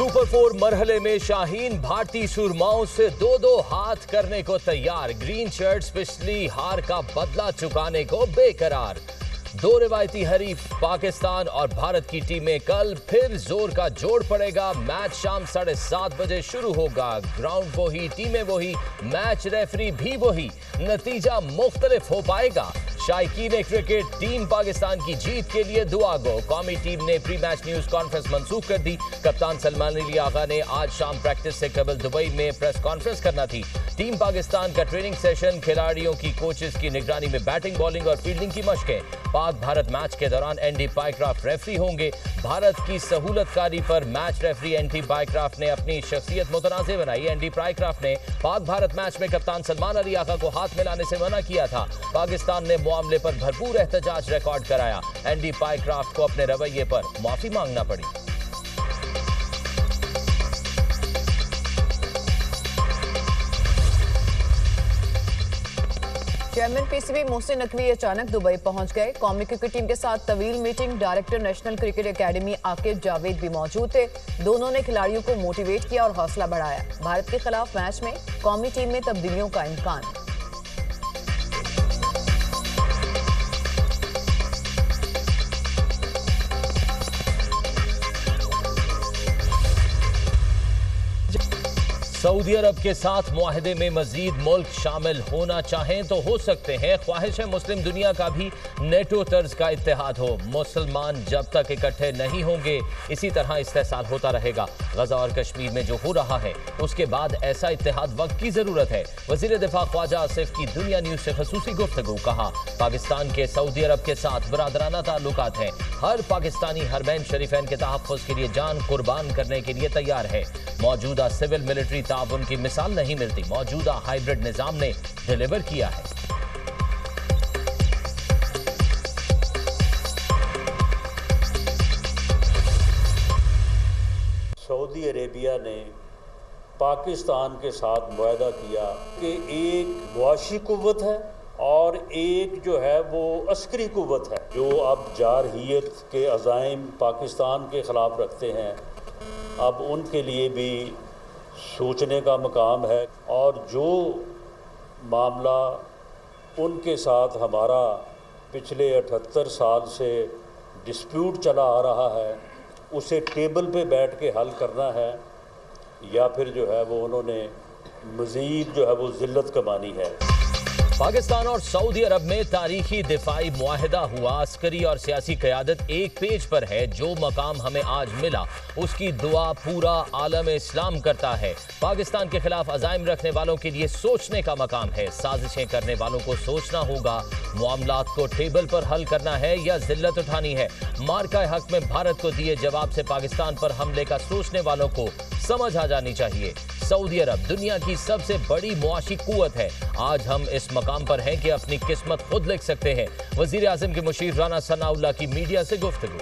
Super 4 मरहले में शाहीन भारतीय सुरमाओं से दो दो हाथ करने को तैयार। ग्रीन शर्ट्स पिछली हार का बदला चुकाने को बेकरार। दो रिवायती हरीफ पाकिस्तान और भारत की टीमें कल फिर जोर का जोड़ पड़ेगा। मैच शाम 7:30 बजे शुरू होगा। ग्राउंड वही, टीमें वही, मैच रेफरी भी वही, नतीजा मुख्तलिफ हो पाएगा। शायकीन क्रिकेट, टीम पाकिस्तान की जीत के लिए दुआ गो। कौमी टीम ने प्री मैच न्यूज कॉन्फ्रेंस मंसूख कर दी। कप्तान सलमान अली आगा ने आज शाम प्रैक्टिस से कबल दुबई में प्रेस कॉन्फ्रेंस करना थी। टीम पाकिस्तान का ट्रेनिंग सेशन, खिलाड़ियों की कोचेस की निगरानी में बैटिंग, बॉलिंग और फील्डिंग की मशकें। पाक भारत मैच के दौरान एनडी पाइक्राफ्ट रेफरी होंगे। भारत की सहूलतकारी पर मैच रेफरी एनडी पाइक्राफ्ट ने अपनी शख्सियत मुतनाज़ बनाई। एनडी पाइक्राफ्ट ने पाक भारत मैच में कप्तान सलमान अली आगा को हाथ मिलाने से मना किया था। पाकिस्तान ने मामले पर भरपूर एहतजाज रिकॉर्ड कराया। एनडी पाइक्राफ्ट को अपने रवैये पर माफी मांगना पड़ी। चेयरमैन पीसीबी मोहसिन नकवी अचानक दुबई पहुंच गए। कौमी क्रिकेट टीम के साथ तवील meeting. Director national cricket academy Aqib Javed भी मौजूद थे। दोनों ने खिलाड़ियों को मोटिवेट किया और हौसला बढ़ाया। भारत के खिलाफ मैच में कौमी टीम में तब्दीलियों का इम्कान। सऊदी अरब के साथ मुआहदे में मजीद मुल्क शामिल होना चाहें तो हो सकते हैं। ख्वाहिश है मुस्लिम दुनिया का भी नेटो तर्ज का इत्तेहाद हो। मुसलमान जब तक इकट्ठे नहीं होंगे इसी तरह इस्तेसाल होता रहेगा। गजा और कश्मीर में जो हो रहा है उसके बाद ऐसा इत्तेहाद वक्त की जरूरत है। वजीर दिफा ख्वाजा आसिफ की दुनिया न्यूज से खसूसी गुफ्तगू। कहा, पाकिस्तान के सऊदी अरब के साथ बरादराना ताल्लुकात हैं। हर पाकिस्तानी हरमैन शरीफैन के तहफ़्फ़ुज़ के लिए जान कुर्बान करने के लिए तैयार है। मौजूदा सिविल मिलिट्री ताउन की मिसाल नहीं मिलती। मौजूदा हाइब्रिड निजाम ने डिलीवर किया है। सऊदी अरेबिया ने पाकिस्तान के साथ मुआहदा किया कि एक मुआशी कुव्वत है और एक जो है वो अस्करी कुव्वत है, जो अब जारहियत के अज़ाइम पाकिस्तान के ख़िलाफ़ रखते हैं। अब उनके लिए भी सोचने का मकाम है। और जो मामला उनके साथ हमारा पिछले 78 साल से डिस्प्यूट चला आ रहा है, उसे टेबल पे बैठ के हल करना है या फिर जो है वो उन्होंने मज़ीद जो है वो ज़िल्लत कमानी है। पाकिस्तान और सऊदी अरब में तारीखी दिफाई मुआहदा हुआ। अस्करी और सियासी क़यादत एक पेज पर है। जो मकाम हमें आज मिला उसकी दुआ पूरा आलम इस्लाम करता है। पाकिस्तान के खिलाफ अज़ाइम रखने वालों के लिए सोचने का मकाम है। साजिशें करने वालों को सोचना होगा मामलात को टेबल पर हल करना है या जिल्लत उठानी है। मार्का हक में भारत को दिए जवाब से पाकिस्तान पर हमले का सोचने वालों को समझ आ जानी चाहिए। सऊदी अरब दुनिया की सबसे बड़ी मुआशी कुव्वत है। आज हम इस मकाम पर हैं कि अपनी किस्मत खुद लिख सकते हैं। वजीर आज़म के मुशीर राना सनाउल्लाह की मीडिया से गुफ्तगू।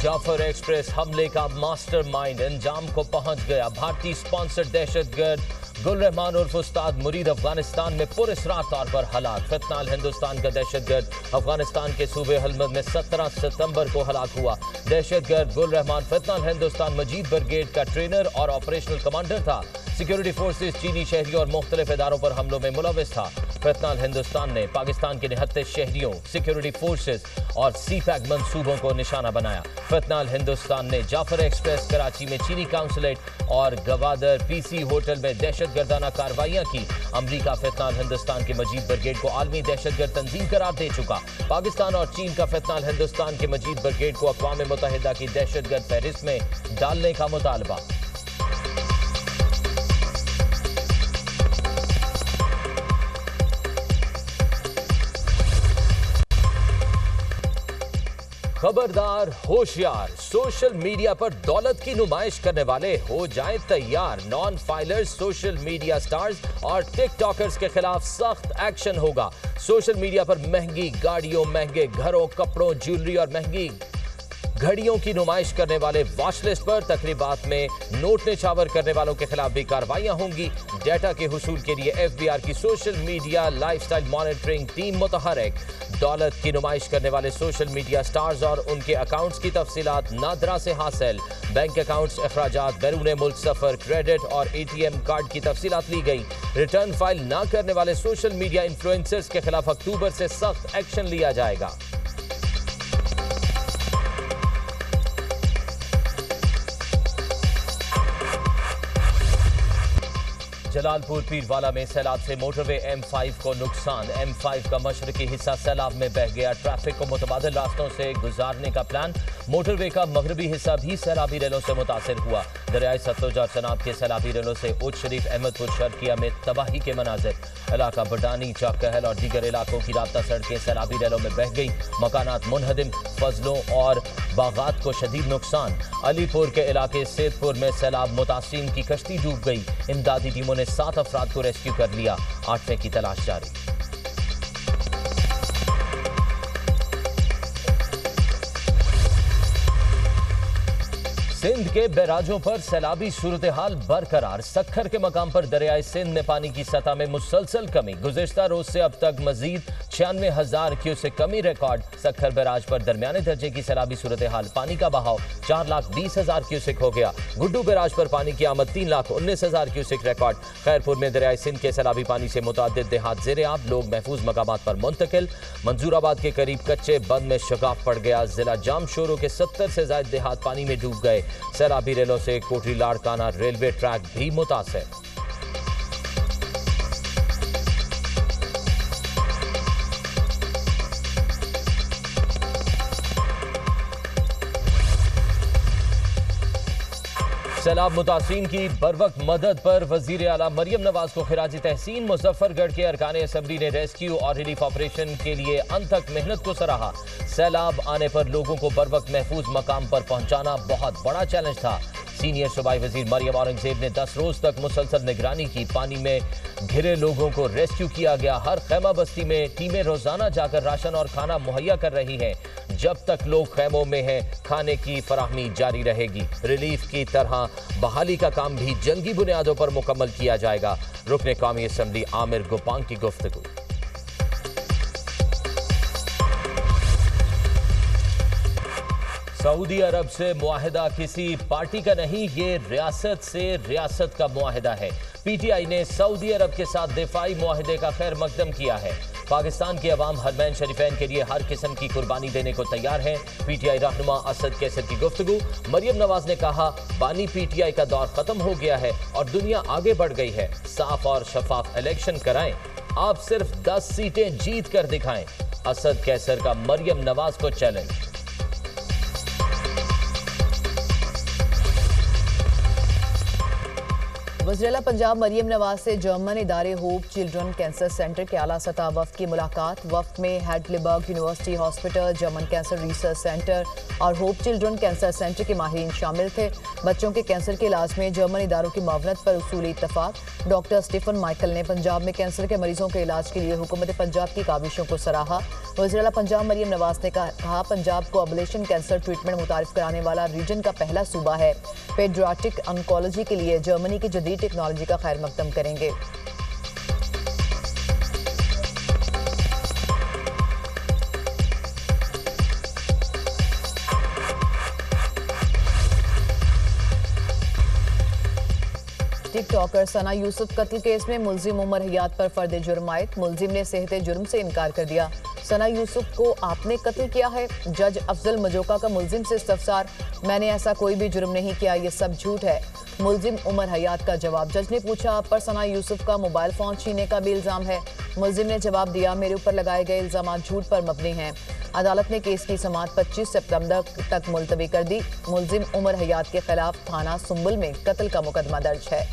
जाफर एक्सप्रेस हमले का मास्टरमाइंड अंजाम को पहुंच गया। भारतीय स्पॉन्सर्ड दहशतगर्द गुल रहमान उर्फ उस्ताद मुरीद अफगानिस्तान में पुरअसरार तौर पर हलाक। फितनाल हिंदुस्तान का दहशतगर्द अफगानिस्तान के सूबे हलमद में 17 सितंबर को हलाक हुआ। दहशतगर्द गुल रहमान फितनाल हिंदुस्तान मजीद ब्रिगेड का ट्रेनर और ऑपरेशनल कमांडर था। सिक्योरिटी फोर्सेस चीनी शहरियों और मुख्तलिफ इदारों पर हमलों में मुलविस था। फितनाल हिंदुस्तान ने पाकिस्तान के 79 शहरियों, सिक्योरिटी फोर्सेस और सीपैक मंसूबों को निशाना बनाया। फितनाल हिंदुस्तान ने जाफर एक्सप्रेस, कराची में चीनी काउंसलेट और गवादर पीसी होटल में दहशतगर्दाना कार्रवाइयां की। अमरीका फितनाल हिंदुस्तान के मजीद ब्रिगेड को आलमी दहशतगर्द तंजीम करार दे चुका। पाकिस्तान और चीन का फितनाल हिंदुस्तान के मजीद ब्रिगेड को अक़वाम मुत्तहिदा की दहशतगर्द फहरिस्त में डालने का मुतालबा। खबरदार, होशियार, सोशल मीडिया पर दौलत की नुमाइश करने वाले हो जाएं तैयार। Non filers, social media stars और टिकटॉकर्स के खिलाफ सख्त एक्शन होगा। सोशल मीडिया पर महंगी गाड़ियों, महंगे घरों, कपड़ों, ज्वेलरी और महंगी घड़ियों की नुमाइश करने वाले वॉच लिस्ट पर तकरीबात में नोट निछावर करने वालों के खिलाफ भी कार्रवाइयां होंगी। डेटा के हुसूल के लिए एफबीआर की social media lifestyle monitoring team मुतहरक। दौलत की नुमाइश करने वाले सोशल मीडिया स्टार्स और उनके अकाउंट्स की तफसीलात नादरा से हासिल। बैंक अकाउंट्स, अखराजात, बैरून मुल्क सफर, क्रेडिट और एटीएम कार्ड की तफसीलात ली गई। रिटर्न फाइल न करने वाले सोशल मीडिया इन्फ्लुएंसर्स के खिलाफ अक्टूबर से सख्त एक्शन लिया जाएगा। जलालपुर पीरवाला में सैलाब से मोटरवे M5 को नुकसान। M5 का मशरकी हिस्सा सैलाब में बह गया। ट्रैफिक को मुतबादिल रास्तों से गुजारने का प्लान। मोटरवे का मगरबी हिस्सा भी सैलाबी रेलों से मुतासिर हुआ। दरियाई सतलुज और चनाब के सैलाबी रेलों से उच्च शरीफ, अहमदपुर, शर्किया में तबाही के मनाजिर। इलाका बडानी, चकहल और दीगर इलाकों की राब्ता सड़कें सैलाबी रेलों में बह गई। मकानात मुनहदिम, फजलों और बागात को शदीद नुकसान। अलीपुर के इलाके सेदपुर में सैलाब मुतासिरीन की कश्ती डूब गई। इमदादी टीमों ने 7 अफराद को रेस्क्यू कर लिया। 8वें की तलाश जारी। सिंध के बैराजों पर सैलाबी सूरत हाल बरकरार। सक्खर के मकाम पर दरियाए सिंध में पानी की सतह में मुसलसल कमी। गुज़िश्ता रोज से अब तक मजीद 96,000 क्यूसेक कमी रिकॉर्ड। सक्खर बैराज पर दरमियाने दर्जे की सैलाबी सूरत हाल। पानी का बहाव 4,20,000 क्यूसेक हो गया। गुड्डू बैराज पर पानी की आमद 3,19,000 क्यूसेक रिकॉर्ड। खैरपुर में दरियाए सिंध के सैलाबी पानी से मुतअद्दिद देहात ज़ेरे आब, लोग महफूज मकामात पर मुंतकिल। मंजूराबाद के करीब कच्चे बंद में शगाफ पड़ गया। जिला जाम शोरों के 70 से ज्यादा देहात पानी में डूब गए। सैलाबी रेलों से कोटरी लाड़काना रेलवे ट्रैक भी मुतासिर। सैलाब मुतासिरीन की बरवक्त मदद पर वजीर आला मरियम नवाज को खिराजी तहसीन। मुजफ्फरगढ़ के अरकान असम्बली ने रेस्क्यू और रिलीफ ऑपरेशन के लिए अनथक मेहनत को सराहा। सैलाब आने पर लोगों को बरवक्त महफूज मकाम पर पहुंचाना बहुत बड़ा चैलेंज था। सीनियर सूबाई वजीर मरियम औरंगजेब ने 10 रोज तक मुसलसल निगरानी की। पानी में घिरे लोगों को रेस्क्यू किया गया। हर खैमा बस्ती में टीमें रोजाना जाकर राशन और खाना मुहैया कर रही हैं। जब तक लोग खैमों में हैं, खाने की फराहमी जारी रहेगी। रिलीफ की तरह बहाली का काम भी जंगी बुनियादों पर मुकम्मल किया जाएगा। रुकने कौमी असम्बली आमिर गुपांग की गुफ्तगू। सऊदी अरब से मुआहिदा किसी पार्टी का नहीं, ये रियासत से रियासत का मुआहिदा है। पीटीआई ने सऊदी अरब के साथ दिफाई मुआहिदे का खैर मकदम किया है। पाकिस्तान के अवाम हरमैन शरीफैन के लिए हर किस्म की कुर्बानी देने को तैयार हैं। पीटीआई रहनुमा असद कैसर की गुफ्तगू। मरियम नवाज ने कहा, बानी पीटीआई का दौर खत्म हो गया है और दुनिया आगे बढ़ गई है। साफ और शफाफ इलेक्शन कराएं, आप सिर्फ 10 सीटें जीत कर दिखाएं। असद कैसर का मरियम नवाज को चैलेंज। वज़ीर-ए-आला पंजाब मरियम नवाज से जर्मन इदारे होप चिल्ड्रन कैंसर सेंटर के आला सतह वफ्द की मुलाकात। वफ्द में Heidelberg university hospital, German cancer research centre और होप चिल्ड्रन कैंसर सेंटर के माहिरीन शामिल थे। बच्चों के कैंसर के इलाज में जर्मन इदारों की मावनत पर उसूली इत्तफाक। डॉक्टर स्टीफन माइकल ने पंजाब में कैंसर के मरीजों के इलाज के लिए हुकूमत पंजाब की काविशों को सराहा। वज़ीर-ए-आला पंजाब मरियम नवाज ने कहा, पंजाब को अबलेशन कैंसर ट्रीटमेंट मुतारिफ कराने वाला रीजन का पहला सूबा है। पेडियाट्रिक ऑन्कोलॉजी के लिए जर्मनी की जदीद टेक्नोलॉजी का खैर मकदम करेंगे। टिकटॉकर सना यूसुफ कत्ल केस में मुलजिम उमर हयात पर फर्द जुर्म आयद। मुलजिम ने सेहते जुर्म से इनकार कर दिया। सना यूसुफ को आपने कत्ल किया है। जज अफजल मजोका का मुलजिम से इस्तफसार, मैंने ऐसा कोई भी जुर्म नहीं किया, ये सब झूठ है। मुलजिम उमर हयात का जवाब। जज ने पूछा, आप पर सना यूसुफ का मोबाइल फोन छीनने का भी इल्जाम है। मुलजिम ने जवाब दिया, मेरे ऊपर लगाए गए इल्जाम झूठ पर मबनी हैं। अदालत ने केस की समाअत 25 सितंबर तक मुलतवी कर दी। मुलजिम उमर हयात के खिलाफ थाना सुंबुल में कत्ल का मुकदमा दर्ज है।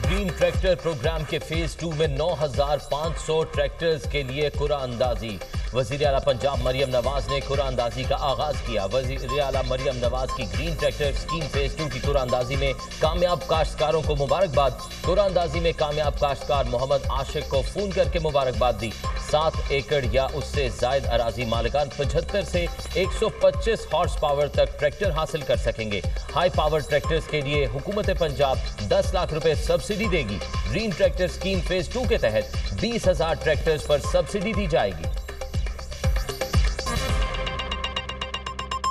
ग्रीन ट्रैक्टर प्रोग्राम के फेज 2 में 9,500 ट्रैक्टर्स के लिए कुरा अंदाजी। वजीर आला पंजाब मरियम नवाज ने कुरानंदाजी का आगाज किया। वजीर आला मरियम नवाज की ग्रीन ट्रैक्टर स्कीम फेज 2 की कुरानंदाजी में कामयाब काश्तकारों को मुबारकबाद। कुरानंदाजी में कामयाब काश्तकार मोहम्मद आशिक को फोन करके मुबारकबाद दी। 7 एकड़ या उससे जायद अराजी मालिकान 75 से 125 हॉर्स पावर तक ट्रैक्टर हासिल कर सकेंगे। हाई पावर ट्रैक्टर्स के लिए हुकूमत पंजाब 10 लाख रुपए सब्सिडी देगी। ग्रीन ट्रैक्टर स्कीम फेज 2 के तहत 20,000 ट्रैक्टर्स पर सब्सिडी दी जाएगी।